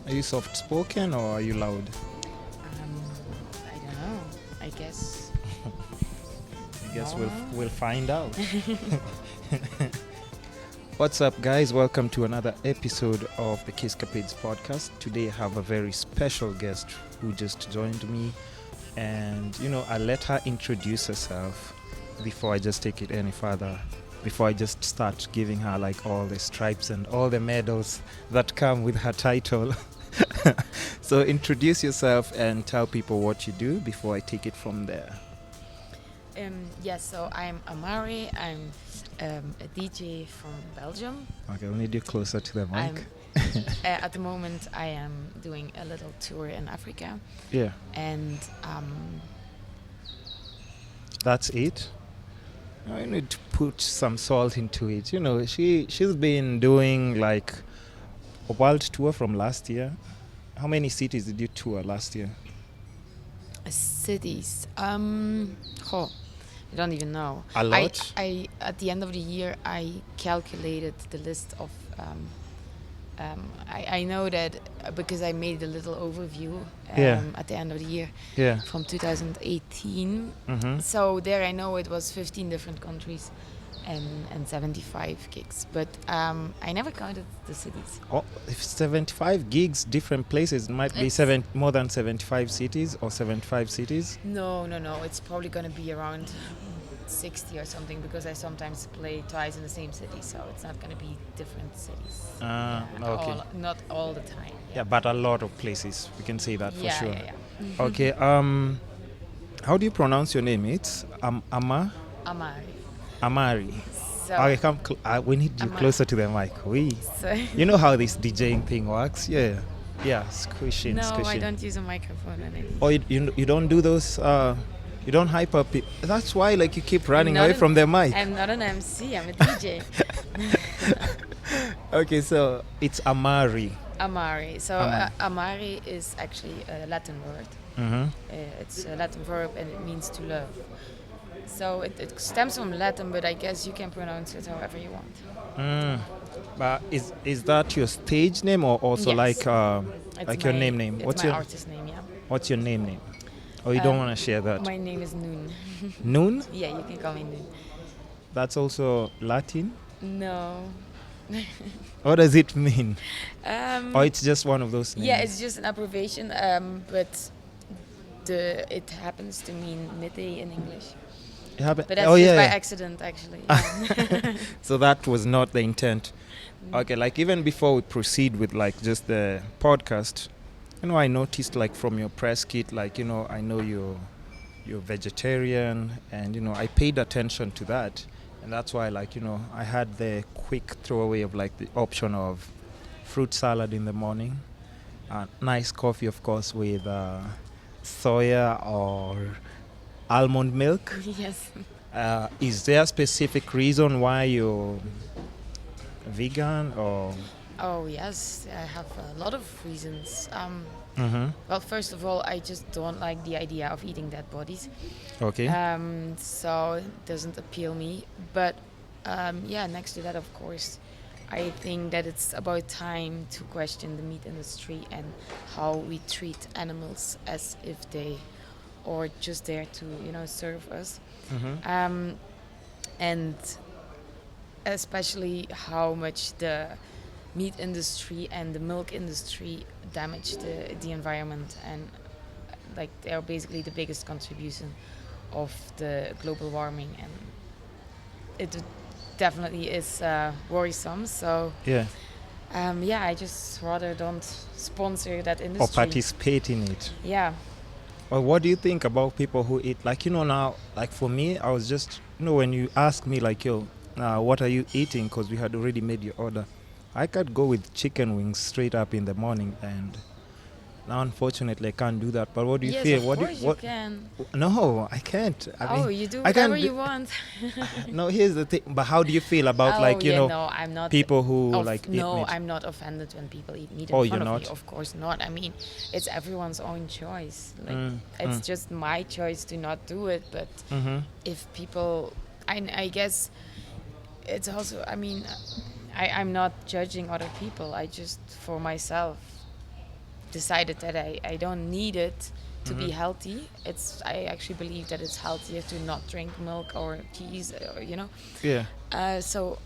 Are you soft-spoken or are you loud? I don't know. I guess. I guess No. we'll find out. What's up, guys? Welcome to another episode of the Kiskapades podcast. Today I have a very special guest who just joined me, and I'll let her introduce herself before I just take it any further. Before I just start giving her like all the stripes and all the medals that come with her title. So introduce yourself and tell people what you do before I take it from there. Yes, so I'm Amare. I'm a DJ from Belgium. Okay, I'll need you closer to the mic. At the moment, I am doing a little tour in Africa. Yeah. And That's it. I need to put some salt into it. She's been doing like a world tour from last year. How many cities did you tour last year? cities. I don't even know. A lot? I at the end of the year, I calculated the list of. I know that because I made a little overview at the end of the year Yeah. from 2018. Mm-hmm. So there I know it was 15 different countries and 75 gigs. But I never counted the cities. Oh, if 75 gigs, different places, it might be more than 75 cities or 75 cities. No. It's probably going to be around 60 or something because I sometimes play twice in the same city. So it's not going to be different cities. Okay. Not all the time. Yeah, but a lot of places. We can say that for sure. Yeah. Okay. How do you pronounce your name? It's Amare. Amari. So, Okay, we need you Amare. closer to the mic. So You know how this DJing thing works? Yeah. Yeah, squishing. no, I don't use a microphone when I DJ. Oh, you don't do those? You don't hype up people. That's why you keep running Not away an- from the mic. I'm not an MC, I'm a DJ. Okay, so it's Amari. Amare. So Amare is actually a Latin word. Mm-hmm. It's a Latin verb and it means to love. So it stems from Latin, but I guess you can pronounce it however you want. But is that your stage name or also Yes. like It's your my- name? It's What's my your artist name, yeah. What's your name? Or you don't want to share that? My name is Noon. Noon? Yeah, you can call me Noon. That's also Latin? No. What does it mean? Or Yeah, it's just one of those names? it's just an abbreviation, but it happens to mean midday in English. But that's just by accident, actually. So that was not the intent. Okay, even before we proceed with just the podcast, I noticed from your press kit, I know you're vegetarian, and I paid attention to that, and that's why I had the quick throwaway of the option of fruit salad in the morning, nice coffee, of course, with soya or almond milk. Yes. Is there a specific reason why you're vegan or? Oh, yes. I have a lot of reasons. Mm-hmm. Well, first of all, I just don't like the idea of eating dead bodies. Okay. So it doesn't appeal me. But next to that, of course, I think that it's about time to question the meat industry and how we treat animals as if they are just there to, serve us. Mm-hmm. And especially how much the meat industry and the milk industry damage the environment, and they are basically the biggest contribution of the global warming, and it definitely is worrisome. So Yeah. I just rather don't sponsor that Or industry. participate in it. Yeah. Well, what do you think about people who eat now, for me, I was just when you ask me what are you eating, because we had already made your order, I could go with chicken wings straight up in the morning, and now unfortunately I can't do that. But what do you feel? Yes, of course you can. No, I can't. You do I can't whatever you want. No, here's the thing. But how do you feel about no, I'm not people who eat no, meat? I'm not offended when people eat meat Oh, in you're front of me. not? Of course not. I mean, it's everyone's own choice. It's just my choice to not do it. But Mm-hmm. if people, I guess it's also, I mean, I'm not judging other people. I just, for myself, decided that I don't need it to be Mhm. healthy. I actually believe that it's healthier to not drink milk or cheese, or, Yeah. so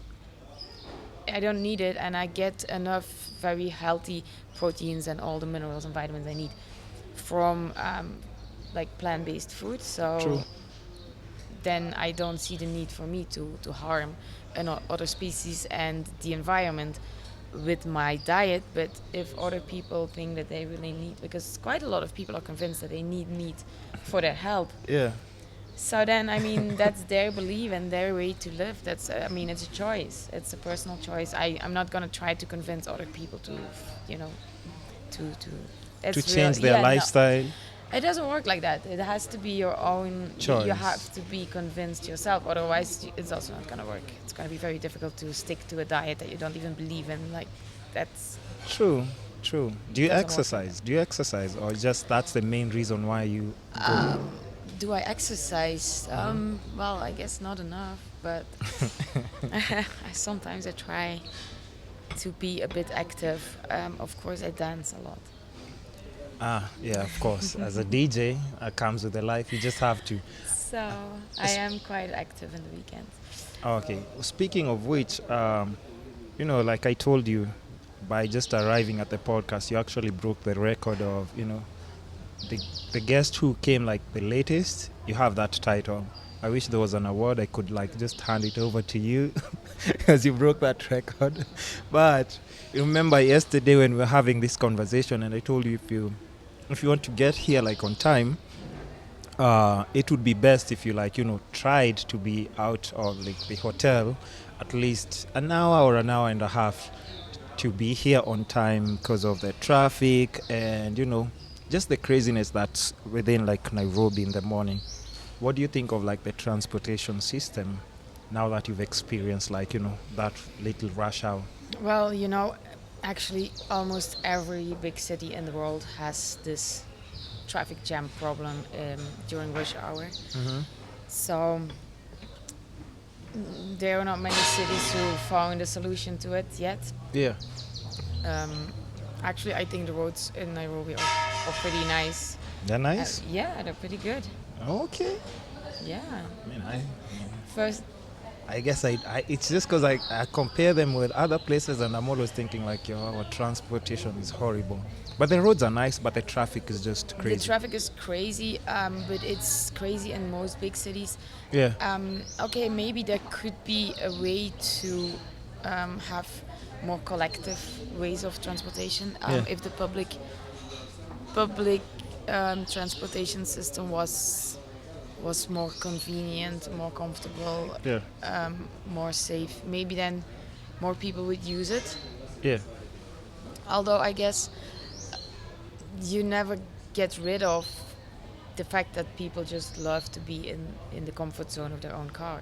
I don't need it, and I get enough very healthy proteins and all the minerals and vitamins I need from like plant-based food. True. So then I don't see the need for me to harm other species and the environment with my diet. But if other people think that they really need, because quite a lot of people are convinced that they need meat for their health, Yeah. so then, I mean, that's their belief and their way to live. I mean, it's a choice. It's a personal choice. I'm not gonna try to convince other people to, you know, to. To It's real. change their Yeah, no, lifestyle. it doesn't work like that. It has to be your own. You have Choice. to be convinced yourself. Otherwise, it's also not gonna work. It's gonna be very difficult to stick to a diet that you don't even believe in. Like, that's True. True. Do you doesn't work like that. exercise? Do you exercise, or just that's the main reason why you go? Do I exercise? Well, I guess not enough, but sometimes I try to be a bit active. Of course, I dance a lot. Ah, yeah, of course. As a DJ, comes with the life. You just have to. So I Es- am quite active in the weekends. Okay. Speaking of which, like I told you, by just arriving at the podcast, you actually broke the record of, the the guest who came like the latest. You have that title. I wish there was an award I could like just hand it over to you, because you broke that record. But you remember yesterday when we were having this conversation, and I told you if you want to get here like on time, it would be best if you like tried to be out of like the hotel at least an hour or an hour and a half to be here on time because of the traffic and just the craziness that's within like Nairobi in the morning. What do you think of like the transportation system now that you've experienced like that little rush hour? Well, actually, almost every big city in the world has this traffic jam problem during rush hour. Mm-hmm. So there are not many cities who found a solution to it yet. Yeah. Um, Actually, I think the roads in Nairobi are pretty nice. They're nice. Yeah, they're pretty good. Okay. Yeah. I mean, First, I guess it's just because I compare them with other places and I'm always thinking like, our transportation is horrible. But the roads are nice, but the traffic is just crazy. the traffic is crazy, but it's crazy in most big cities. Yeah. Okay, maybe there could be a way to have more collective ways of transportation. Yeah. If the public transportation system was more convenient, more comfortable, Yeah. more safe, maybe then more people would use it. Yeah. Although I guess you never get rid of the fact that people just love to be in the comfort zone of their own car.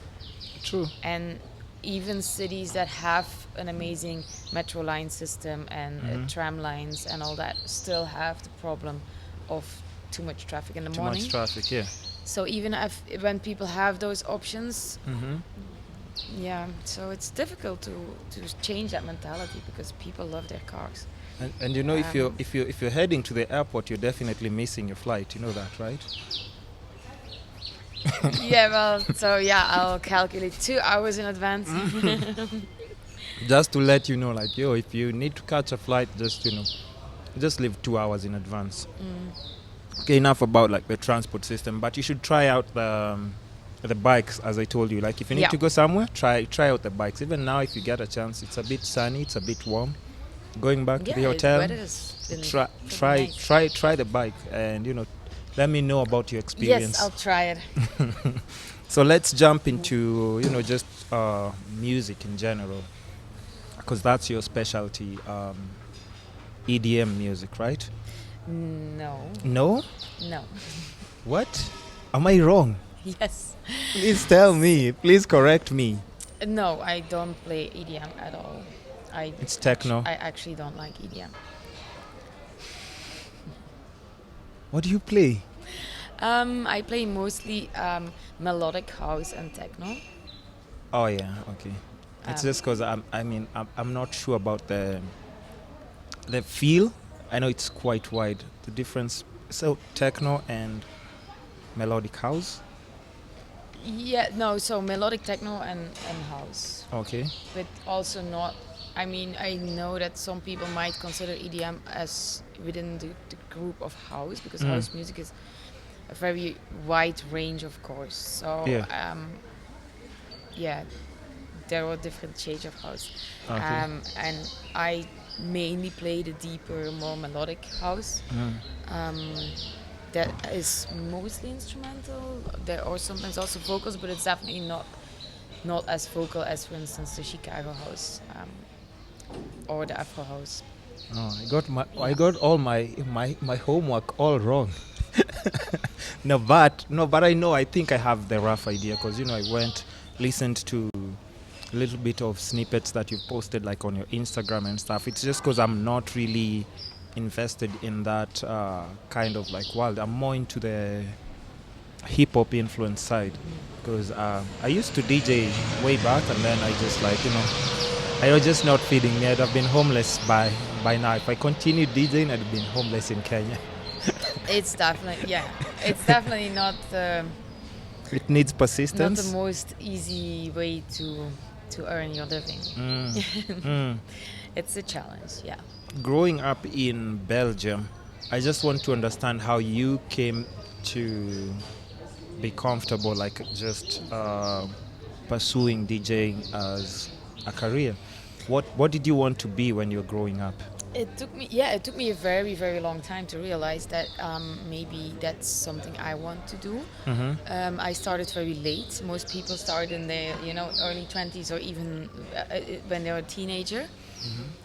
True. And even cities that have an amazing metro line system and tram lines and all that still have the problem of too much traffic in the Too morning. much traffic. Yeah. So even when people have those options, Mm-hmm. yeah, so it's difficult to change that mentality because people love their cars. And if you're heading to the airport, you're definitely missing your flight. You know that, right? Yeah, well, so yeah, I'll calculate 2 hours in advance. Just to let you know, like, if you need to catch a flight, just leave 2 hours in advance. Okay, enough about like the transport system, but you should try out the bikes, as I told you. Like, if you need Yeah. to go somewhere, try out the bikes. Even now, if you get a chance, it's a bit sunny, it's a bit warm. Going back to the hotel, weather has been try nice. try the bike, and let me know about your experience. Yes, I'll try it. So let's jump into just music in general, because that's your specialty, EDM music, right? No. No? No. What? Am I wrong? Yes. Please tell me. Please correct me. No, I don't play EDM at all. It's techno. I actually don't like EDM. What do you play? I play mostly melodic house and techno. Oh yeah, okay. It's Um, just because I'm not sure about the feel I know it's quite wide. The difference. So techno and melodic house. Yeah, no, so melodic techno and house. Okay. But also not, I mean, I know that some people might consider EDM as within the group of house, because house music is a very wide range, of course. So, Yeah. Yeah, there are different shades of house. Okay. And I mainly play the deeper, more melodic house. That is mostly instrumental. There are sometimes also vocals, but it's definitely not as vocal as, for instance, the Chicago house or the Afro house. Oh, I got all my homework all wrong. But I know, I think I have the rough idea, because I listened to a little bit of snippets that you've posted like on your Instagram and stuff. It's just because I'm not really invested in that kind of like world. I'm more into the hip hop influence side, because I used to DJ way back, and then I just I was just not feeding me. I'd have been homeless by now. If I continued DJing, I'd have been homeless in Kenya. It's definitely not It needs not persistence. the most easy way to earn your living. It's a challenge, yeah. Growing up in Belgium, I just want to understand how you came to be comfortable, like just pursuing DJing as a career. What did you want to be when you were growing up? It took me a very, very long time to realize that maybe that's something I want to do. I started very late. Most people start in their early 20s, or even when they're a teenager.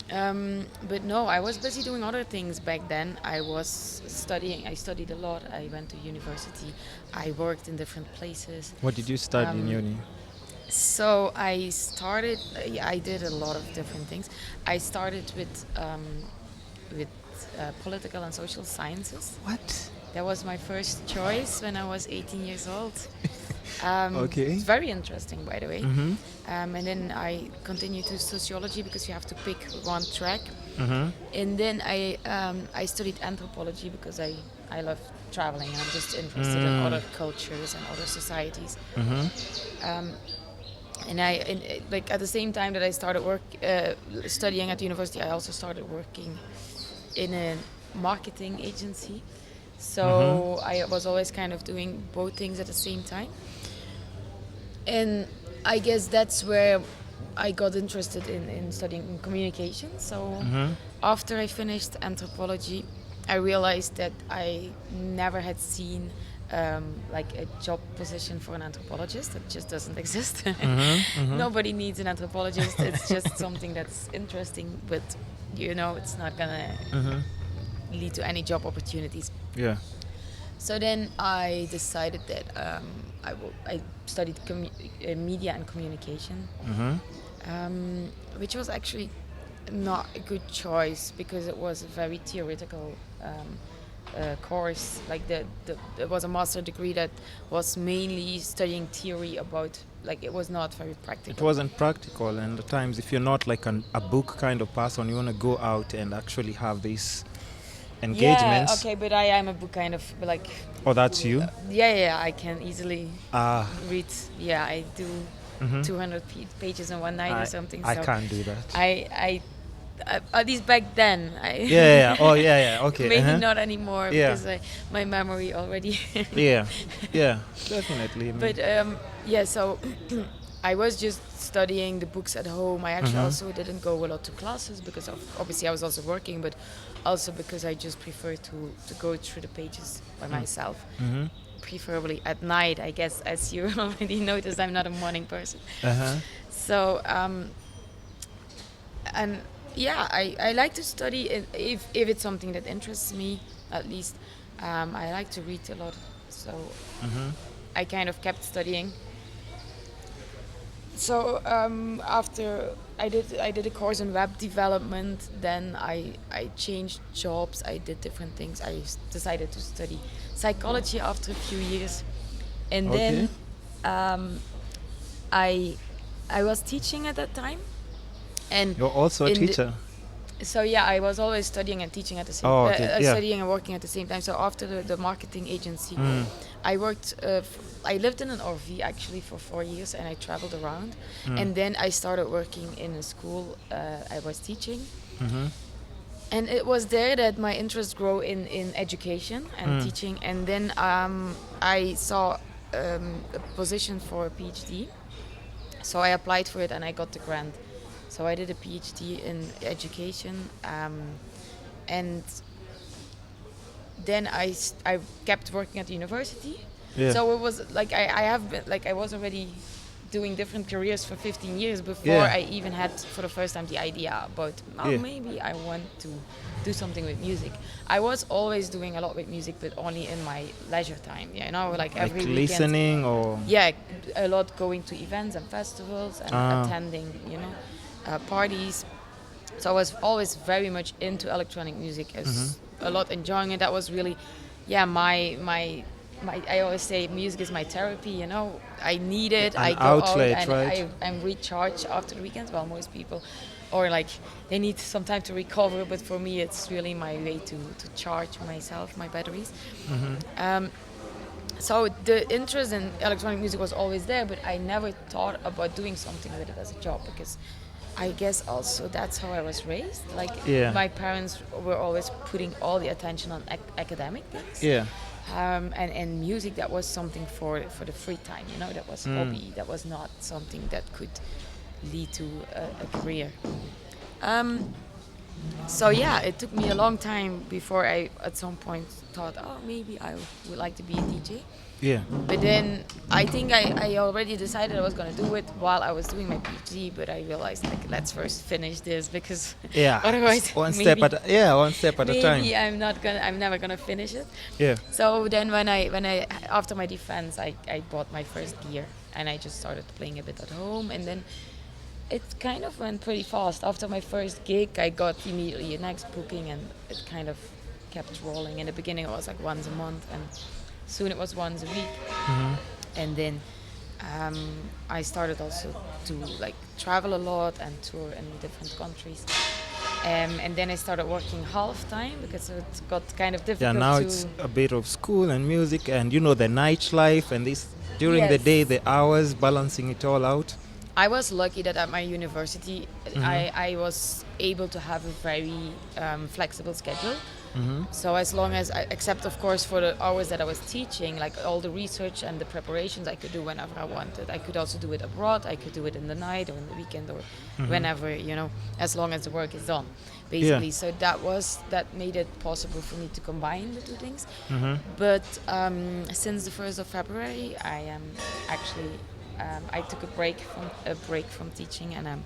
But no, I was busy doing other things back then. I was studying. I studied a lot. I went to university. I worked in different places. What did you study in uni? So I started. I did a lot of different things. I started with political and social sciences. What? That was my first choice when I was 18 years old. Okay. It's very interesting, by the way. And then I continued to sociology, because you have to pick one track. And then I studied anthropology, because I love traveling, and I'm just interested in other cultures and other societies. And like at the same time that I started studying at university, I also started working in a marketing agency. So I was always kind of doing both things at the same time. And I guess that's where I got interested in studying communication. So after I finished anthropology, I realized that I never had seen like a job position for an anthropologist. It just doesn't exist. Nobody needs an anthropologist. It's just something that's interesting, but it's not gonna lead to any job opportunities. Yeah. So then I decided that I studied media and communication, which was actually not a good choice, because it was a very theoretical course. Like it was a master degree that was mainly studying theory about, like, it was not very practical. It wasn't practical, and at times if you're not like a book kind of person, you want to go out and actually have these engagements. Yeah, okay, but I am a book kind of like. Oh, that's you? Yeah, I can easily read. Yeah, I do 200 pages in one night or something. I can't do that. I at least back then. Yeah. Oh, yeah. Okay. Maybe not anymore, Yeah. because my memory already. Yeah, definitely. But so I was just studying the books at home. I actually also didn't go a lot to classes, because obviously I was also working, but also because I just prefer to go through the pages by myself. Preferably at night, I guess, as you already noticed, I'm not a morning person. So, and yeah, I like to study if it's something that interests me, at least. I like to read a lot, so I kind of kept studying. So after I did a course in web development, then I changed jobs. I did different things. I decided to study psychology after a few years, and then I was teaching at that time. And you're also a teacher. So yeah, I was always studying and teaching at the same Oh, okay. Yeah. studying and working at the same time. So after the marketing agency, Mm. I worked. I lived in an RV actually for 4 years, and I traveled around. Mm. And then I started working in a school. I was teaching, Mm-hmm. and it was there that my interest grew in education and teaching. And then I saw a position for a PhD, so I applied for it and I got the grant. So I did a PhD in education, and then I kept working at the university. Yeah. So it was like I have been, like I was already doing different careers for 15 years before Yeah. I even had for the first time the idea about Yeah. maybe I want to do something with music. I was always doing a lot with music, but only in my leisure time. You know, like every Like weekend. listening or Yeah, a lot going to events and festivals and attending, parties. So I was always very much into electronic music, as a lot enjoying it. That was really, my. I always say music is my therapy. You know, I need it. An I go outlet, out and right? I'm recharged after the weekends. Well, most people, or like they need some time to recover. But for me, it's really my way to charge myself, my batteries. So the interest in electronic music was always there, but I never thought about doing something with it as a job, because I guess also that's how I was raised. Like Yeah. my parents were always putting all the attention on academic things. Yeah. And music, that was something for the free time, that was hobby. That was not something that could lead to a career. So yeah, it took me a long time before I at some point thought, maybe I would like to be a DJ. Yeah. But then I think I already decided I was going to do it while I was doing my PhD, but I realized, like, let's first finish this, because Yeah. otherwise one step at one step at a time. maybe I'm never going to finish it. Yeah. So then when I after my defense, I bought my first gear and I just started playing a bit at home, and then it kind of went pretty fast. After my first gig, I got immediately a next booking, and it kind of kept rolling. In the beginning, it was like once a month, and soon it was once a week. And then I started also to like travel a lot and tour in different countries. And then I started working half time, because it got kind of difficult. Yeah, now it's a bit of school and music and the nightlife and this during the Yes. day, the hours, balancing it all out. I was lucky that at my university I was able to have a very flexible schedule. So as long as except of course for the hours that I was teaching, like all the research and the preparations, I could do whenever I wanted. I could also do it abroad. I could do it in the night or in the weekend or whenever, as long as the work is done, basically. So that made it possible for me to combine the two things. But since the 1st of February, I am actually I took a break from teaching, and I'm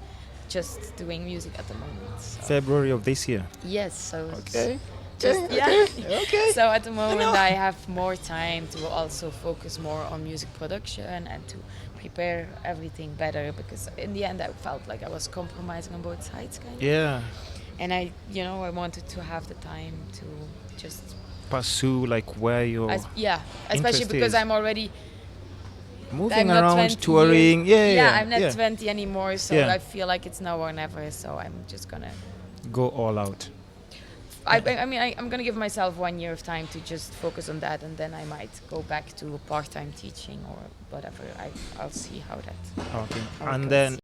just doing music at the moment. So. February of this year. Yes, so Okay. Okay. So at the moment I have more time to also focus more on music production and to prepare everything better, because in the end I felt like I was compromising on both sides, kind of. Yeah. And I wanted to have the time to just Pursue like where you're especially interest because is. I'm already moving not around, 20 touring. years. I'm not 20 anymore, so Yeah. I feel like it's now or never. So I'm just gonna. Go all out. I'm gonna give myself 1 year of time to just focus on that, and then I might go back to part-time teaching or whatever. I'll see how that. Okay. how it And goes. then